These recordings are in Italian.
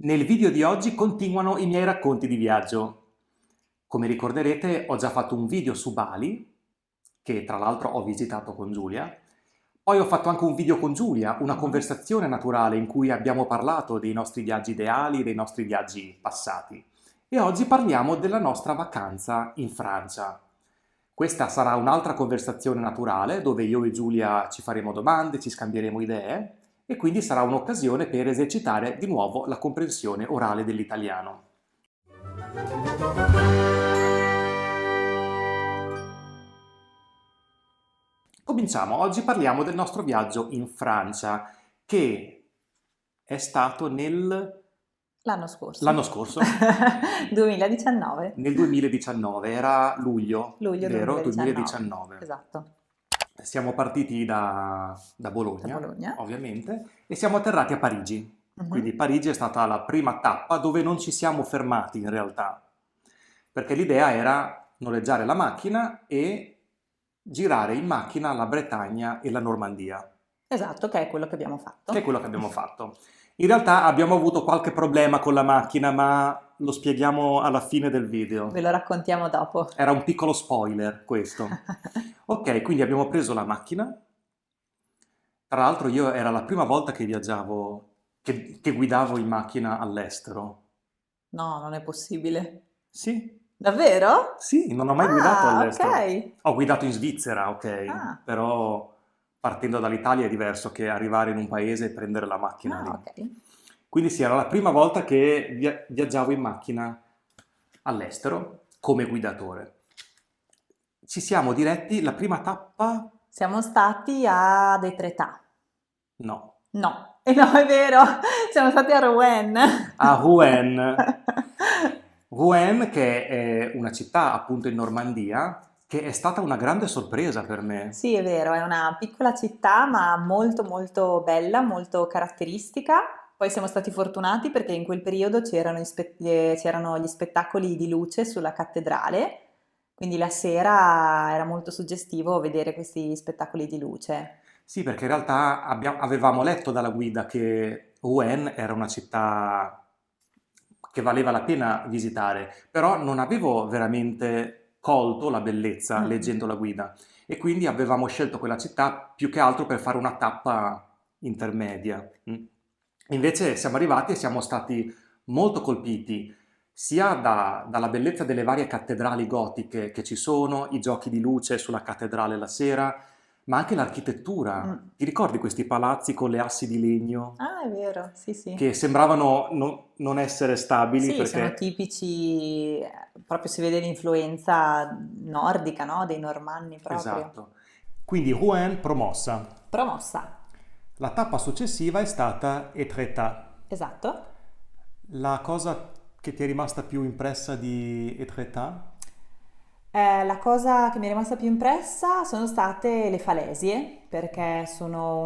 Nel video di oggi continuano i miei racconti di viaggio. Come ricorderete, ho già fatto un video su Bali, che tra l'altro ho visitato con Giulia. Poi ho fatto anche un video con Giulia, una conversazione naturale in cui abbiamo parlato dei nostri viaggi ideali, dei nostri viaggi passati. E oggi parliamo della nostra vacanza in Francia. Questa sarà un'altra conversazione naturale dove io e Giulia ci faremo domande, ci scambieremo idee e quindi sarà un'occasione per esercitare di nuovo la comprensione orale dell'italiano. Cominciamo. Oggi parliamo del nostro viaggio in Francia, che è stato L'anno scorso, l'anno scorso, 2019, nel 2019, era luglio, luglio vero? 2019, 2019. esatto, Siamo partiti da da Bologna, Bologna. ovviamente, e siamo atterrati a Parigi. Quindi Mhm. Parigi è stata la prima tappa dove non ci siamo fermati in realtà, perché l'idea era noleggiare la macchina e girare in macchina la Bretagna e la Normandia, Esatto, che è quello che abbiamo che è fatto. quello che abbiamo fatto. In realtà abbiamo avuto qualche problema con la macchina, ma lo spieghiamo alla fine del Ve video. lo raccontiamo dopo. Era un piccolo spoiler questo. Ok, quindi abbiamo preso la macchina. Tra l'altro io era la prima volta che viaggiavo, che guidavo in macchina all'estero. No, non è possibile. Sì, Davvero? sì, non ho mai guidato Ah, all'estero. ok. Ho guidato in Svizzera, ok, Ah, però partendo dall'Italia è diverso che arrivare in un paese e prendere la macchina ah, lì. ok. Quindi sì, era la prima volta che viaggiavo in macchina all'estero come guidatore. Ci siamo diretti, la prima tappa? Siamo stati ad Etretat. No, No, e no, è vero, siamo stati a Rouen. a Rouen. Rouen, che è una città appunto in Normandia, che è stata una grande sorpresa per me. Sì, è vero, è una piccola città, ma molto molto bella, molto caratteristica. Poi siamo stati fortunati perché in quel periodo c'erano gli spettacoli di luce sulla cattedrale, quindi la sera era molto suggestivo vedere questi spettacoli di luce. Sì, perché in realtà avevamo letto dalla guida che Rouen era una città che valeva la pena visitare, però non avevo veramente colto la bellezza Mm. leggendo la guida e quindi avevamo scelto quella città più che altro per fare una tappa intermedia. Invece siamo arrivati e siamo stati molto colpiti sia dalla bellezza delle varie cattedrali gotiche che ci sono, i giochi di luce sulla cattedrale la sera, ma anche l'architettura. Mm. Ti ricordi questi palazzi con le assi di legno Ah, è vero, sì, sì. che sembravano non essere stabili Sì, sono perché... tipici, proprio si vede l'influenza nordica, no? Dei normanni proprio. Esatto. Quindi Rouen promossa. Promossa, La tappa successiva è stata Etretat. esatto. La cosa che ti è rimasta più impressa di Etretat? La cosa che mi è rimasta più impressa sono state le falesie, perché sono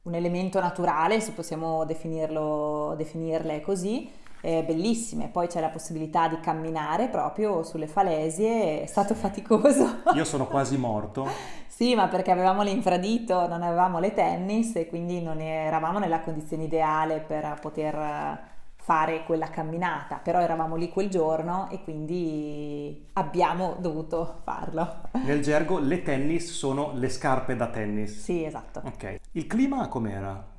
un elemento naturale, se possiamo definirle così, bellissime. Poi c'è la possibilità di camminare proprio sulle falesie, è stato faticoso. Io sono quasi morto. Sì, ma perché avevamo l'infradito, non avevamo le tennis e quindi non eravamo nella condizione ideale per poter fare quella camminata, però eravamo lì quel giorno e quindi abbiamo dovuto farlo. Nel gergo le tennis sono le scarpe da tennis. Sì, esatto. Ok. Il clima com'era?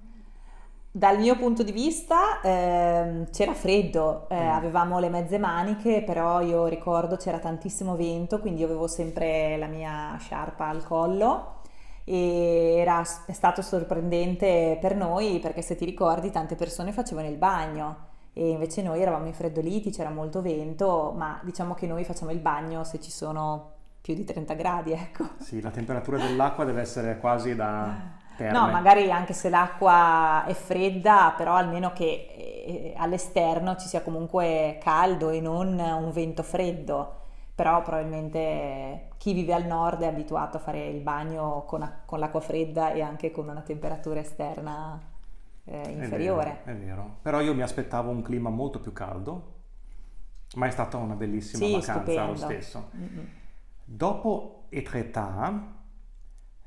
Dal mio punto di vista c'era freddo, Mm. avevamo le mezze maniche, però io ricordo c'era tantissimo vento, quindi io avevo sempre la mia sciarpa al collo e è stato sorprendente per noi perché se ti ricordi tante persone facevano il bagno e invece noi eravamo infreddoliti, c'era molto vento, ma diciamo che noi facciamo il bagno se ci sono più di 30 gradi, ecco. Sì, la temperatura dell'acqua deve essere quasi da No, terme. magari anche se l'acqua è fredda, però almeno che all'esterno ci sia comunque caldo e non un vento freddo. Però probabilmente chi vive al nord è abituato a fare il bagno con l'acqua fredda e anche con una temperatura esterna È vero, inferiore. è vero. Però io mi aspettavo un clima molto più caldo, ma è stata una bellissima Sì, vacanza lo stupendo. stesso. Mm-mm. Dopo Etretat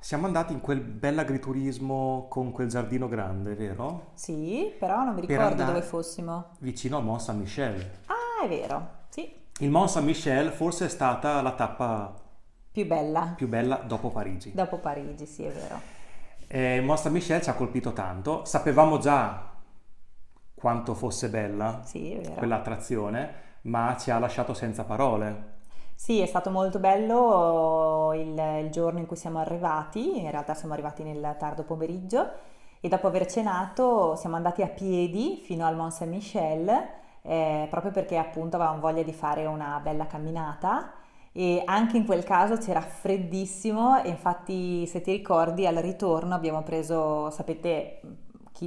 Siamo andati in quel bell'agriturismo con quel giardino grande, vero? Sì, però non mi Per ricordo dove andare fossimo. vicino al Mont Saint-Michel. Ah, è vero, sì, Il Mont Saint-Michel forse è stata la tappa più bella. più bella dopo Parigi. Dopo Parigi, sì, è vero. Il Mont Saint-Michel ci ha colpito tanto. Sapevamo già quanto fosse bella Sì, è vero. quell'attrazione, ma ci ha lasciato senza parole. Sì, è stato molto bello il giorno in cui siamo arrivati, in realtà siamo arrivati nel tardo pomeriggio e dopo aver cenato siamo andati a piedi fino al Mont Saint-Michel, proprio perché appunto avevamo voglia di fare una bella camminata e anche in quel caso c'era freddissimo e infatti se ti ricordi al ritorno abbiamo preso, sapete,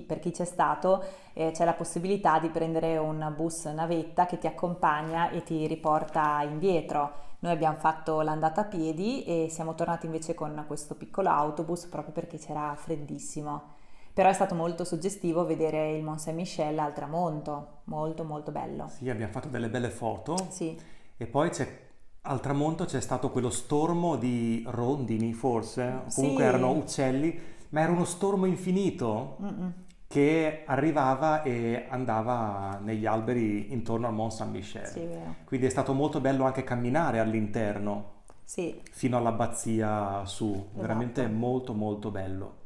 per chi c'è stato, c'è la possibilità di prendere un bus navetta che ti accompagna e ti riporta indietro. Noi abbiamo fatto l'andata a piedi e siamo tornati invece con questo piccolo autobus proprio perché c'era freddissimo. Però è stato molto suggestivo vedere il Mont Saint-Michel al tramonto, molto molto bello. Sì, abbiamo fatto delle belle foto Sì, e poi al tramonto c'è stato quello stormo di rondini, forse, o comunque erano sì, uccelli, ma era uno stormo infinito mm-mm. che arrivava e andava negli alberi intorno al Mont Sì, Saint-Michel. è vero. Quindi è stato molto bello anche camminare all'interno Sì, fino all'abbazia su, veramente esatto. molto molto bello.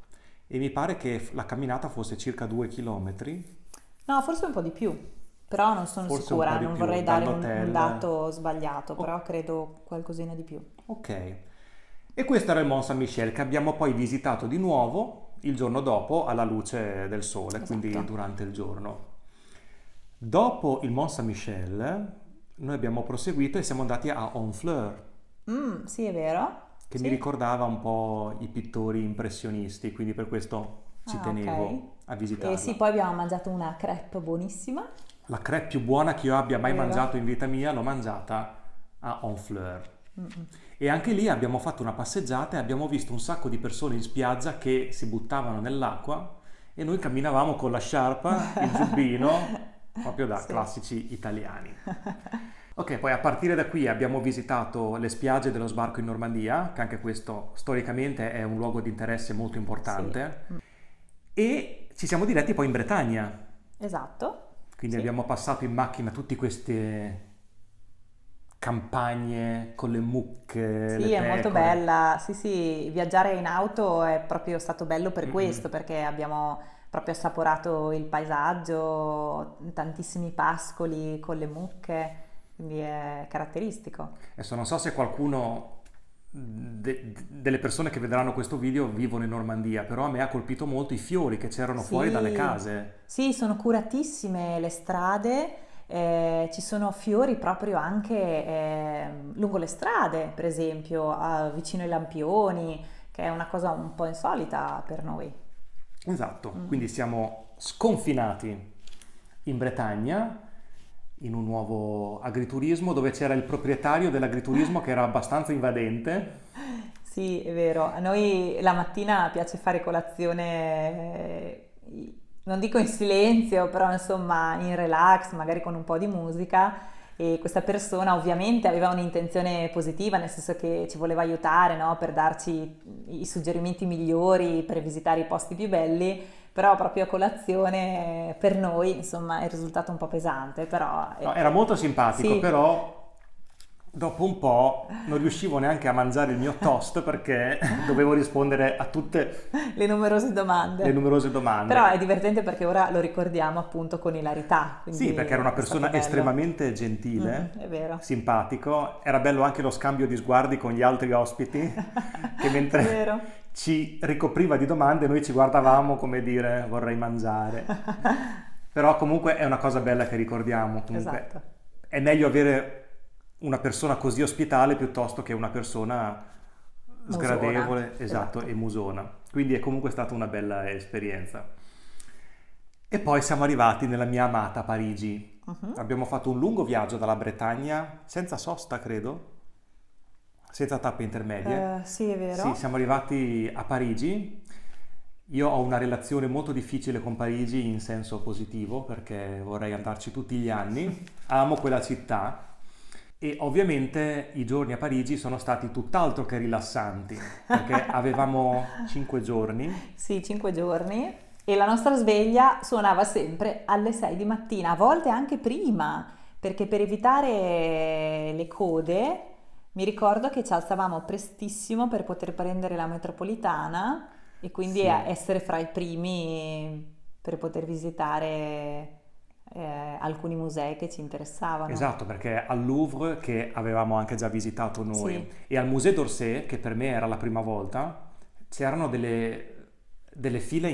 E mi pare che la camminata fosse circa 2 chilometri, No, forse un po' di più, però non sono forse un po' sicura, di non più, vorrei dare un dall'hotel. dato sbagliato, O- però credo qualcosina di più. ok. E questo era il Mont Saint-Michel che abbiamo poi visitato di nuovo il giorno dopo alla luce del sole, quindi Esatto. durante il giorno. Dopo il Mont Saint-Michel noi abbiamo proseguito e siamo andati a Honfleur, Sì, è vero. che mi Sì. ricordava un po' i pittori impressionisti, quindi per questo ci Ah, ok. tenevo a E sì, visitarla. poi abbiamo mangiato una crepe buonissima, La crêpe più buona che io abbia mai vero? mangiato in vita mia l'ho mangiata a Honfleur. Mm-mm. E anche lì abbiamo fatto una passeggiata e abbiamo visto un sacco di persone in spiaggia che si buttavano nell'acqua e noi camminavamo con la sciarpa, il giubbino, proprio da Sì. classici italiani. Ok, poi a partire da qui abbiamo visitato le spiagge dello sbarco in Normandia, che anche questo storicamente è un luogo di interesse molto Sì. importante, Mm. e ci siamo diretti poi in Bretagna. Esatto. Quindi Sì. abbiamo passato in macchina tutte queste campagne con le mucche, le Sì, è molto pecore. bella. Sì, sì, viaggiare in auto è proprio stato bello per Mm-mm. questo, perché abbiamo proprio assaporato il paesaggio, tantissimi pascoli con le mucche, quindi è caratteristico. Adesso non so se qualcuno delle persone che vedranno questo video vivono in Normandia, però a me ha colpito molto i fiori che c'erano fuori dalle Sì, case. sì, sono curatissime le strade, ci sono fiori proprio anche lungo le strade, per esempio, vicino ai lampioni, che è una cosa un po' insolita per noi. Esatto, Mm. quindi siamo sconfinati in Bretagna, in un nuovo agriturismo dove c'era il proprietario dell'agriturismo che era abbastanza invadente. Sì, è vero. A noi la mattina piace fare colazione, non dico in silenzio, però insomma in relax, magari con un po' di musica. E questa persona ovviamente aveva un'intenzione positiva, nel senso che ci voleva aiutare, no? Per darci i suggerimenti migliori, per visitare i posti più belli, però proprio a colazione per noi, insomma, è risultato un po' pesante, però No, era molto simpatico, sì, però dopo un po' non riuscivo neanche a mangiare il mio toast perché dovevo rispondere a tutte le numerose le domande. numerose Però è domande. divertente perché ora lo ricordiamo appunto con ilarità, Sì, quindi perché era una è stato persona bello. estremamente gentile, È vero. simpatico. Era bello anche lo scambio di sguardi con gli altri ospiti, che È mentre vero. ci ricopriva di domande noi ci guardavamo come dire vorrei mangiare. Però comunque è una cosa bella che ricordiamo. Comunque Esatto. è meglio avere una persona così ospitale piuttosto che una persona Musona. sgradevole, esatto, Esatto. e musona. Quindi è comunque stata una bella esperienza. E poi siamo arrivati nella mia amata Parigi. Mhm. Abbiamo fatto un lungo viaggio dalla Bretagna, senza sosta, credo, senza tappe intermedie. Sì, è Sì, vero. siamo arrivati a Parigi. Io ho una relazione molto difficile con Parigi in senso positivo perché vorrei andarci tutti gli anni. Amo quella città, E ovviamente i giorni a Parigi sono stati tutt'altro che rilassanti, perché avevamo 5 giorni. Sì, 5 giorni e la nostra sveglia suonava sempre alle 6 di mattina, a volte anche prima, perché per evitare le code mi ricordo che ci alzavamo prestissimo per poter prendere la metropolitana e quindi Sì. essere fra i primi per poter visitare alcuni musei che ci interessavano. Esatto, perché al Louvre, che avevamo anche già visitato noi, Sì, e al Musée d'Orsay, che per me era la prima volta, c'erano delle file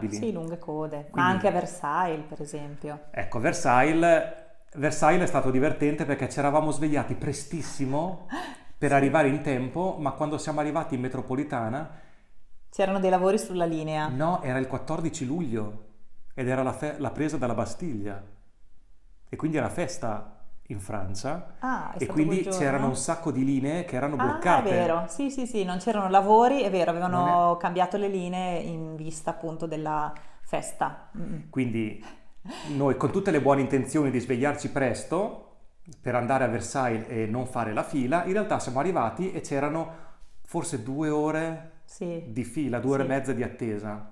sì, interminabili. lunghe code, ma anche a Quindi, Versailles, per esempio. ecco, Versailles è stato divertente perché ci eravamo svegliati prestissimo per Sì, arrivare in tempo, ma quando siamo arrivati in metropolitana, c'erano dei lavori sulla linea. no, era il 14 luglio ed era la presa della Bastiglia e quindi era festa in Francia Ah, è e stato quel quindi c'erano un giorno? sacco di linee che erano Ah, è vero, bloccate. sì, sì, sì, non c'erano lavori, è vero, Non è- avevano cambiato le linee in vista appunto della festa. Mm. Quindi noi con tutte le buone intenzioni di svegliarci presto per andare a Versailles e non fare la fila, in realtà siamo arrivati e c'erano forse 2 ore Sì, di fila, 2 ore e sì, mezza di attesa.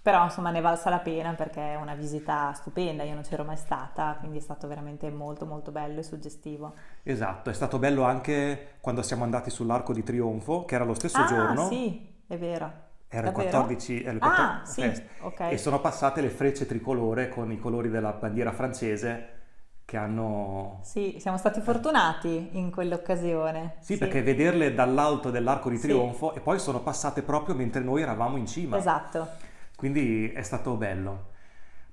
però insomma ne è valsa la pena perché è una visita stupenda, io non c'ero mai stata, quindi è stato veramente molto molto bello e suggestivo. Esatto, è stato bello anche quando siamo andati sull'Arco di Trionfo, che era lo stesso Ah, giorno, sì, è vero. era il Davvero? 14, era il Ah, 14 sì, fest, e ok. sono passate le frecce tricolore con i colori della bandiera francese che hanno... Sì, siamo stati eh, fortunati in quell'occasione. Sì, perché Sì, vederle dall'alto dell'Arco di sì, Trionfo e poi sono passate proprio mentre noi eravamo in cima. esatto. Quindi è stato bello.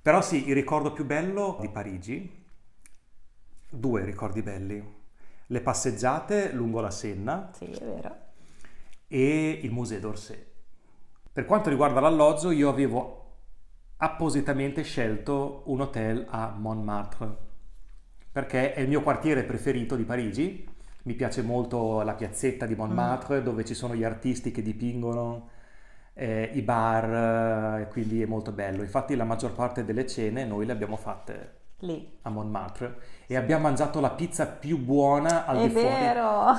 Però sì, il ricordo più bello di Parigi, due ricordi belli. Le passeggiate lungo la Senna Sì, è vero. e il Musée d'Orsay. Per quanto riguarda l'alloggio, io avevo appositamente scelto un hotel a Montmartre, perché è il mio quartiere preferito di Parigi. Mi piace molto la piazzetta di Mm, Montmartre, dove ci sono gli artisti che dipingono, i bar, e quindi è molto bello. Infatti la maggior parte delle cene noi le abbiamo fatte lì. a Montmartre e Sì. abbiamo mangiato la pizza più buona al È di fuori, vero!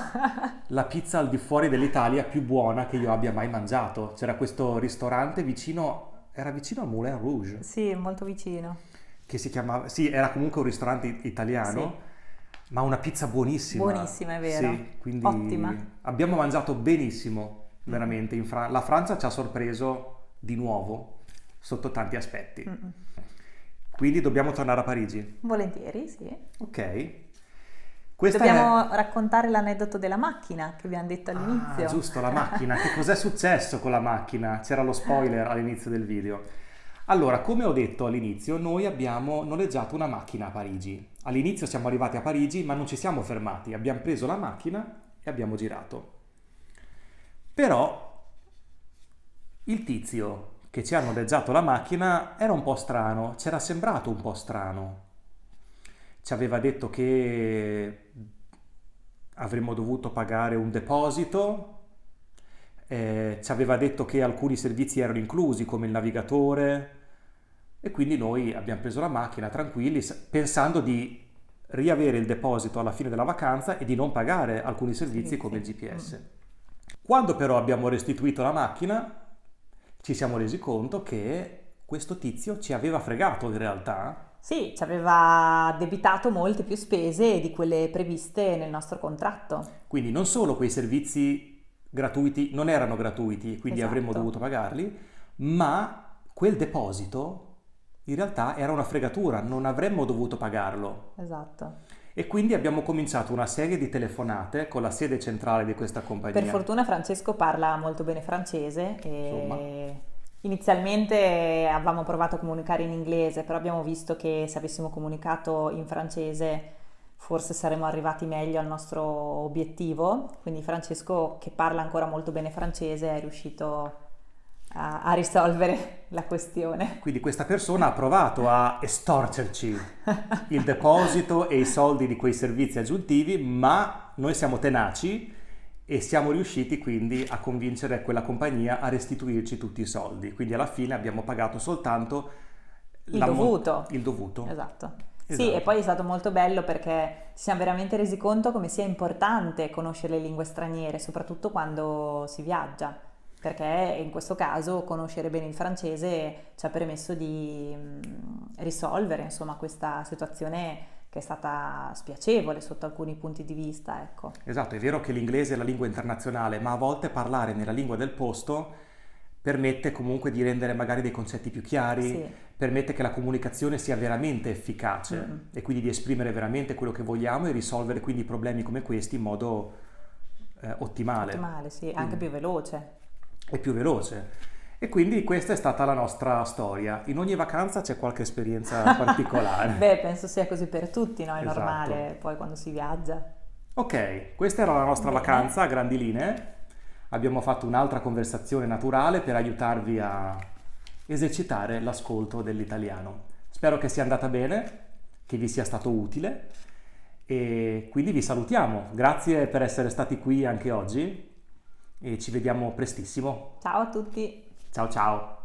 la pizza al di fuori dell'Italia più buona che io abbia mai mangiato. C'era questo ristorante vicino, era vicino al Moulin Rouge, Sì, molto vicino. che si chiamava, sì, era comunque un ristorante Sì, italiano, ma una pizza buonissima. buonissima, è vero. Sì, quindi Ottima. abbiamo mangiato benissimo, Mm-mm. veramente. La Francia ci ha sorpreso di nuovo sotto tanti aspetti. Mm-mm. Quindi dobbiamo tornare a Parigi. Volentieri, sì. Ok. Questa è... Dobbiamo raccontare l'aneddoto della macchina che abbiamo detto Ah, all'inizio. giusto, la macchina. Che cos'è successo con la macchina? C'era lo spoiler all'inizio del video. Allora, come ho detto all'inizio, noi abbiamo noleggiato una macchina a Parigi. All'inizio siamo arrivati a Parigi, ma non ci siamo fermati. Abbiamo preso la macchina e abbiamo girato. Però il tizio che ci ha noleggiato la macchina era un po' strano, c'era sembrato un po' strano. Ci aveva detto che avremmo dovuto pagare un deposito, ci aveva detto che alcuni servizi erano inclusi, come il navigatore, e quindi noi abbiamo preso la macchina tranquilli, pensando di riavere il deposito alla fine della vacanza e di non pagare alcuni servizi come il Servizi. Mm. GPS. Quando però abbiamo restituito la macchina, ci siamo resi conto che questo tizio ci aveva fregato in realtà. Sì, ci aveva debitato molte più spese di quelle previste nel nostro contratto. Quindi non solo quei servizi gratuiti non erano gratuiti, quindi avremmo Esatto, dovuto pagarli, ma quel deposito in realtà era una fregatura, non avremmo dovuto pagarlo. esatto. E quindi abbiamo cominciato una serie di telefonate con la sede centrale di questa Per compagnia. fortuna Francesco parla molto bene francese Insomma, e inizialmente avevamo provato a comunicare in inglese, però abbiamo visto che se avessimo comunicato in francese forse saremmo arrivati meglio al nostro obiettivo. Quindi Francesco, che parla ancora molto bene francese, è riuscito a risolvere la questione. quindi questa persona ha provato a estorcerci il deposito e i soldi di quei servizi aggiuntivi, ma noi siamo tenaci e siamo riusciti quindi a convincere quella compagnia a restituirci tutti i soldi. Quindi alla fine abbiamo pagato soltanto Il dovuto. il dovuto. Esatto. Sì, e Esatto. poi è stato molto bello perché ci siamo veramente resi conto come sia importante conoscere le lingue straniere, soprattutto quando si viaggia, perché in questo caso conoscere bene il francese ci ha permesso di risolvere, insomma, questa situazione che è stata spiacevole sotto alcuni punti di vista, ecco. Esatto, è vero che l'inglese è la lingua internazionale, ma a volte parlare nella lingua del posto permette comunque di rendere magari dei concetti più chiari, Sì. permette che la comunicazione sia veramente Mm. efficace e quindi di esprimere veramente quello che vogliamo e risolvere quindi problemi come questi in modo ottimale. Ottimale, sì, anche Quindi più veloce. è più veloce. E quindi questa è stata la nostra storia. In ogni vacanza c'è qualche esperienza particolare. Beh, penso sia così per tutti, no? È Esatto. normale poi quando si viaggia. Ok, questa era la nostra Bene, vacanza a grandi linee. Abbiamo fatto un'altra conversazione naturale per aiutarvi a esercitare l'ascolto dell'italiano. Spero che sia andata bene, che vi sia stato utile e quindi vi salutiamo. Grazie per essere stati qui anche oggi e ci vediamo prestissimo. ciao a tutti. Ciao ciao!